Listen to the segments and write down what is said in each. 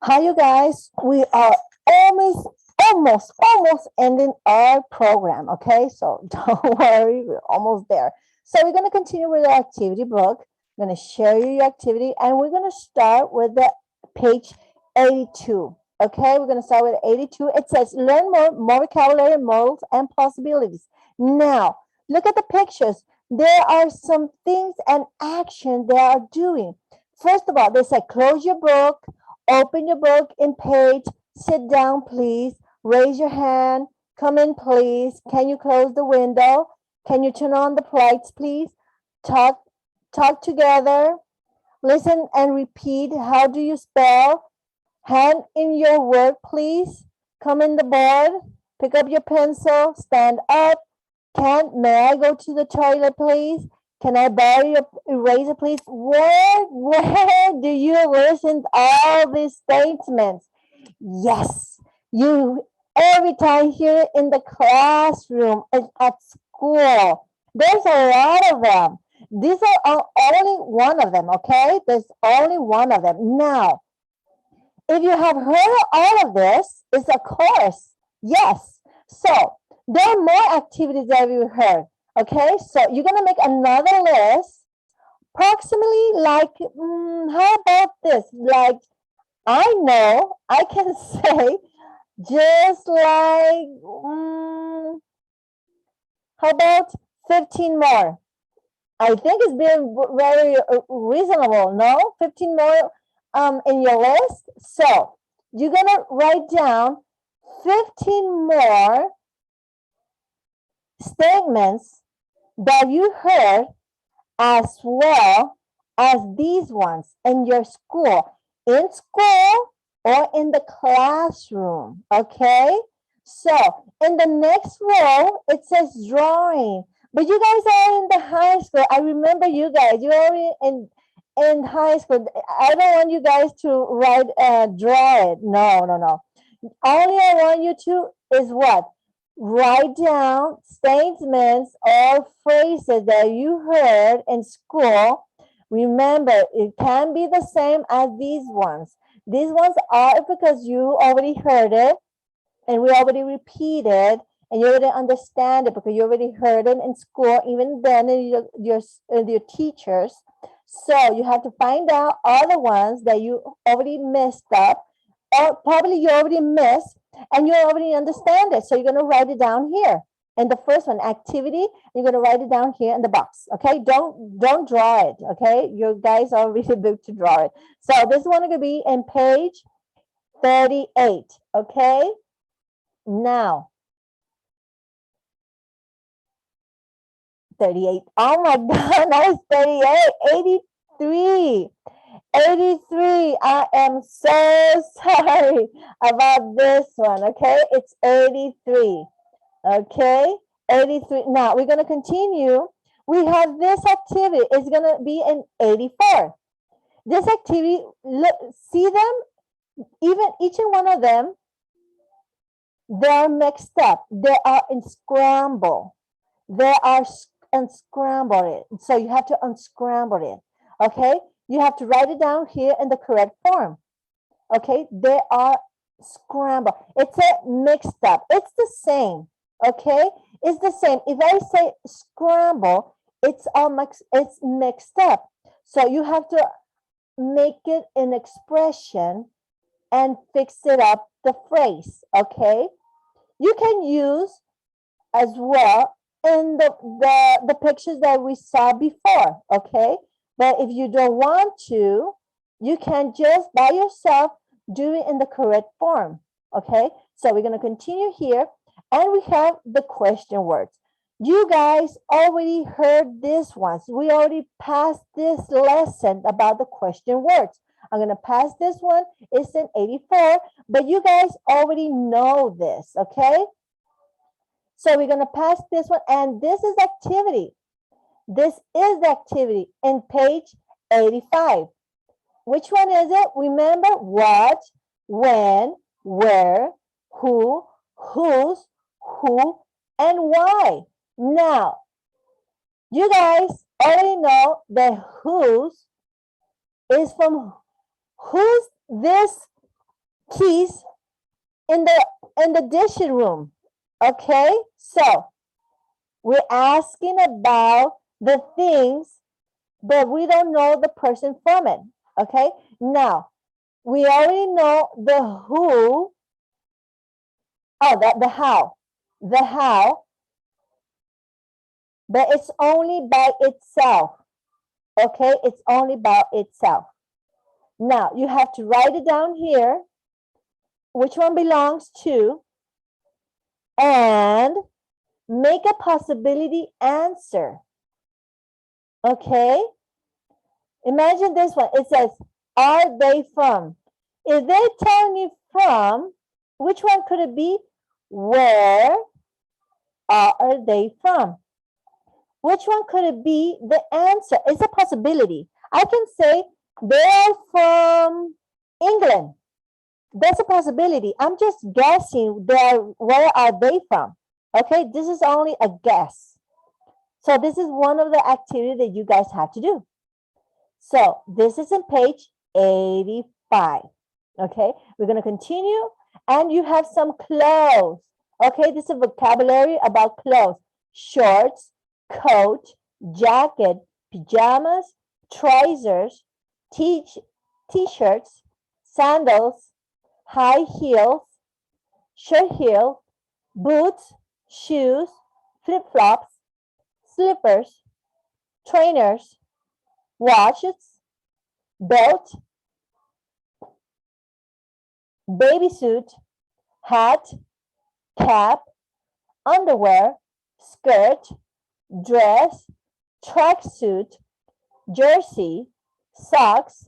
Hi, you guys. We are almost ending our program. Okay, so don't worry, we're almost there. So we're going to continue with the activity book. I'm going to share you your activity, and we're going to start with the page 82. Okay, we're going to start with 82. It says learn more vocabulary, models, and possibilities. Now, look at the pictures. There are some things and action they are doing. First of all, they say close your book. Open your book in page. Sit down, please. Raise your hand. Come in, please. Can you close the window? Can you turn on the lights, please? Talk, talk together. Listen and repeat. How do you spell? Hand in your work, please. Come in the board. Pick up your pencil. Stand up. May I go to the toilet, please? Can I borrow your eraser, please? Where do you listen to all these statements? Yes, you every time here in the classroom and at school. There's a lot of them. These are only one of them, okay? There's only one of them. Now, if you have heard all of this, it's a course. Yes. So there are more activities that you heard. Okay, so you're gonna make another list, approximately like, how about this? Like, I know I can say just like, how about 15 more? I think it's been very reasonable, no? 15 more in your list. So you're gonna write down 15 more statements that you heard as well as these ones in your school, or in the classroom, okay? So in the next row, it says drawing, but you guys are in the high school. I remember you guys, you're already in high school. I don't want you guys to draw it. No, no, no. Only I want you to is what? Write down statements or phrases that you heard in school. Remember, it can be the same as these ones. These ones are because you already heard it and we already repeated and you already understand it because you already heard it in school, even then in your teachers. So you have to find out all the ones that you already messed up or probably you already missed and you already understand it. So you're going to write it down here. And the first one, activity, you're going to write it down here in the box. Okay, don't draw it. Okay, you guys are really big to draw it. So this one is going to be in page 38. Okay, now 38. Oh my God, that was 38. 83. 83. I am so sorry about this one. Okay, it's 83. Okay, 83. Now we're going to continue. We have this activity. It's going to be in 84. This activity, look, see them, even each and one of them, they're mixed up. They are in scramble. They are unscramble it. So you have to unscramble it. Okay, you have to write it down here in the correct form. Okay, they are scrambled. It's a mixed up. It's the same. Okay, it's the same. If I say scramble, it's mixed up. So you have to make it an expression and fix it up the phrase. Okay, you can use as well in the pictures that we saw before. Okay, but if you don't want to, you can just by yourself do it in the correct form. Okay, so we're going to continue here and we have the question words. You guys already heard this once. We already passed this lesson about the question words. I'm going to pass this one. It's in 84, but you guys already know this. Okay, so we're going to pass this one, and this is activity. This is the activity in page 85. Which one is it? Remember what, when, where, who, whose, who, and why. Now, you guys already know that whose is from who's this keys in the dishing room. Okay, so we're asking about the things, but we don't know the person from it. Okay, now we already know the who. Oh, the how. The how, but it's only by itself. Okay, it's only by itself. Now you have to write it down here, which one belongs to, and make a possibility answer. Okay, imagine this one. It says, are they from? If they're telling me from, which one could it be? Where are they from? Which one could it be? The answer is a possibility. I can say they're from England. That's a possibility. I'm just guessing where are they from? Okay, this is only a guess. So this is one of the activities that you guys have to do. So this is in page 85. Okay, we're going to continue, and you have some clothes. Okay, this is a vocabulary about clothes: shorts, coat, jacket, pajamas, trousers, t-shirts, sandals, high heels, short heel, boots, shoes, flip-flops, slippers, trainers, watches, belt, baby suit, hat, cap, underwear, skirt, dress, tracksuit, jersey, socks,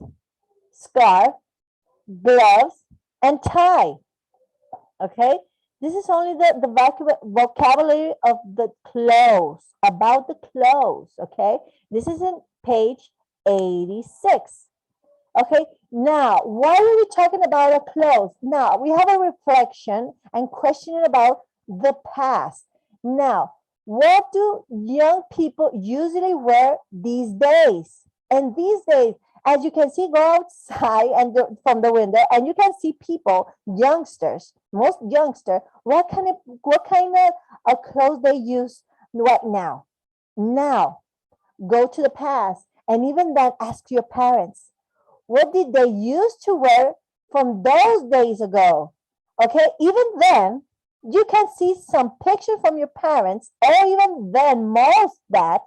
scarf, gloves, and tie. Okay, this is only the vocabulary of the clothes, about the clothes. Okay, this is in page 86. Okay, now why are we talking about our clothes? Now we have a reflection and questioning about the past. Now, what do young people usually wear these days? And these days, as you can see, go outside and from the window, and you can see people, youngsters, most youngster, what kind of clothes they use right now. Now, go to the past, and even then ask your parents, what did they used to wear from those days ago? Okay, even then, you can see some picture from your parents, or even then, most that,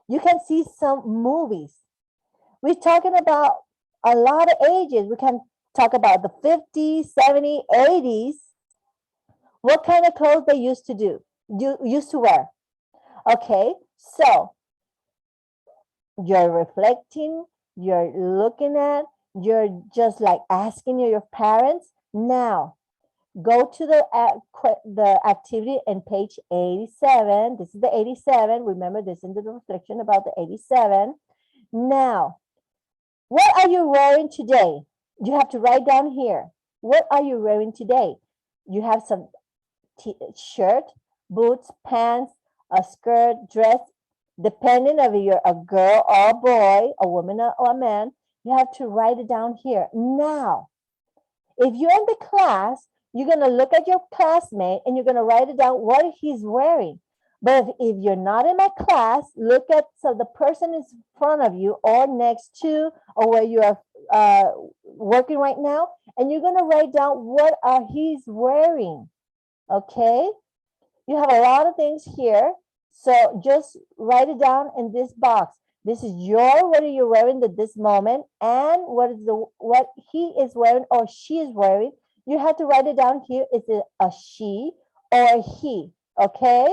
you can see some movies. We're talking about a lot of ages. We can talk about the 50s, 70s, 80s. What kind of clothes they used to wear. Okay, so you're reflecting, you're looking at, you're just like asking your parents. Now, go to the activity in page 87. This is the 87. Remember, this is the reflection about the 87. Now, what are you wearing today? You have to write down here. What are you wearing today? You have some shirt, boots, pants, a skirt, dress. Depending if you're a girl or a boy, a woman or a man, you have to write it down here. Now, if you're in the class, you're going to look at your classmate and you're going to write it down what he's wearing. But if you're not in my class, look at, so the person is in front of you or next to, or where you are working right now, and you're going to write down what he's wearing. Okay? You have a lot of things here. So just write it down in this box. This is what are you wearing at this moment, and what he is wearing or she is wearing. You have to write it down here. Is it a she or a he? Okay.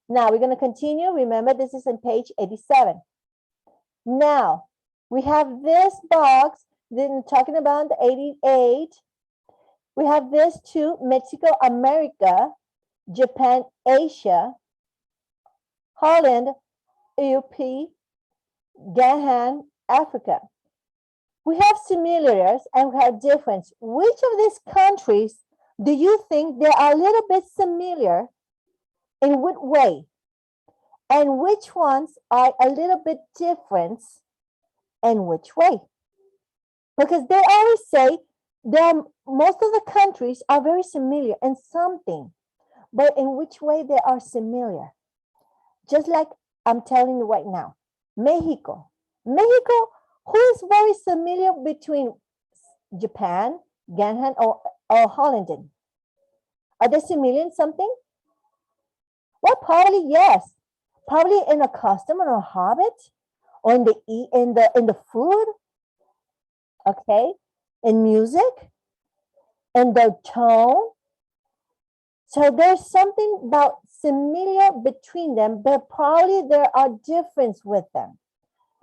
Now we're going to continue. Remember, this is on page 87. Now we have this box. Then talking about the 88. We have this too: Mexico, America, Japan, Asia, Holland, UP, Ghana, Africa. We have similarities and we have difference. Which of these countries do you think they are a little bit similar? In what way? And which ones are a little bit different in which way? Because they always say most of the countries are very similar in something, but in which way they are similar? Just like I'm telling you right now, Mexico. Mexico, who is very similar between Japan, Ganhan, or Holland? Are they similar in something? Well, probably yes. Probably in a custom or a habit, or in the food, okay, in music, in their tone. So there's something about similar between them, but probably there are difference with them.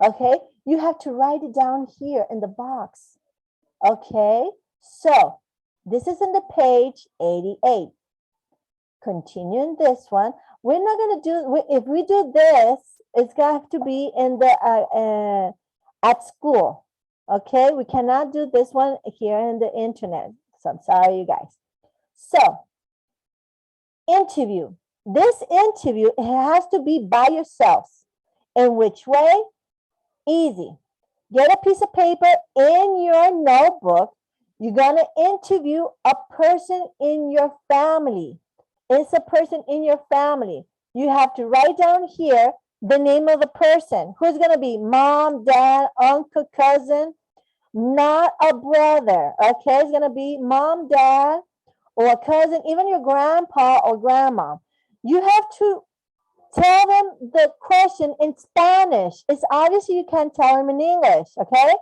Okay, you have to write it down here in the box. Okay, so this is in the page 88. Continuing this one, we're not going to do, if we do this, it's going to have to be in the at school. Okay, we cannot do this one here in the internet. So I'm sorry, you guys. So interview. This interview, it has to be by yourselves. In which way? Easy. Get a piece of paper in your notebook. You're going to interview a person in your family. It's a person in your family. You have to write down here the name of the person. Who's going to be mom, dad, uncle, cousin, not a brother. Okay, it's going to be mom, dad, or a cousin, even your grandpa or grandma. You have to tell them the question in Spanish. It's obviously you can't tell them in English, okay?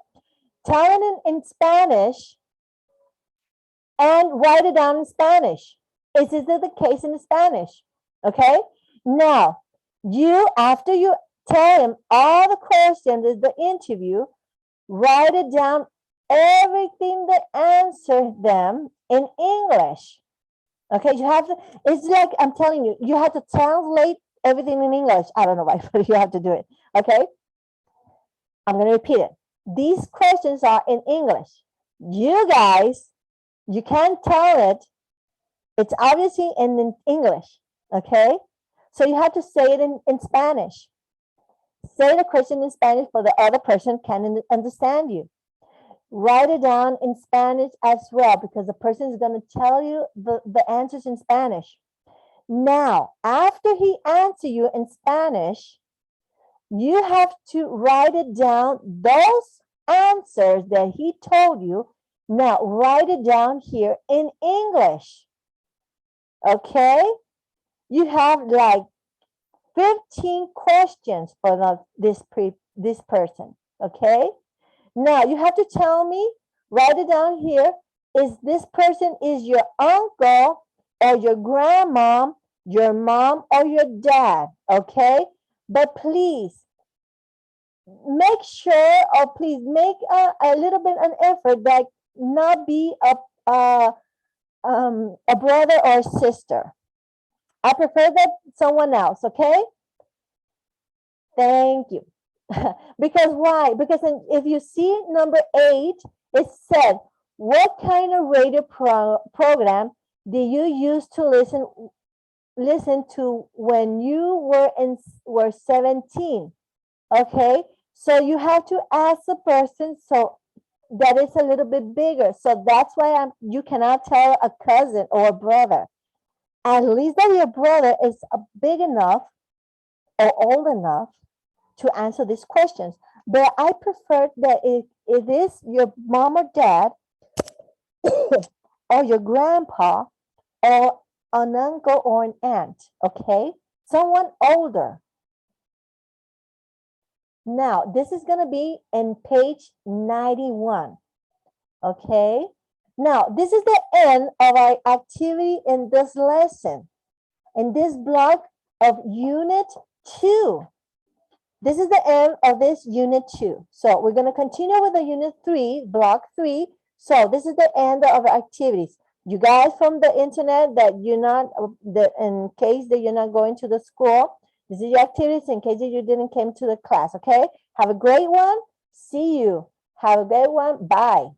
Tell them in Spanish and write it down in Spanish. Is this the case in Spanish? Okay? Now, after you tell him all the questions, the interview, write it down, everything that answer them in English. Okay, you have to, it's like I'm telling you, you have to translate everything in English. I don't know why, but you have to do it. Okay, I'm going to repeat it. These questions are in English. You guys, you can't tell it. It's obviously in English. Okay, so you have to say it in Spanish. Say the question in Spanish for the other person can understand you. Write it down in Spanish as well, because the person is going to tell you the answers in Spanish. Now, after he answers you in Spanish, you have to write it down, those answers that he told you. Now, write it down here in English. Okay? You have like 15 questions for this person. Okay? Now, you have to tell me, write it down here, is this person is your uncle or your grandmom, your mom or your dad, okay? But please, make sure, or please make a little bit an effort that not be a brother or a sister. I prefer that someone else, okay? Thank you. Because why? Because if you see number 8, it said, what kind of radio program do you use to listen to when you were 17? Okay, so you have to ask the person so that it's a little bit bigger. So that's why you cannot tell a cousin or a brother. At least that your brother is big enough or old enough to answer these questions. But I prefer that it is your mom or dad or your grandpa or an uncle or an aunt, okay? Someone older. Now, this is going to be in page 91, okay? Now, this is the end of our activity in this lesson, in this block of Unit 2. This is the end of this Unit 2. So we're going to continue with the Unit 3, Block 3. So this is the end of our activities. You guys from the internet that you're not, in case that you're not going to the school, this is your activities in case that you didn't come to the class, okay? Have a great one. See you. Have a great one. Bye.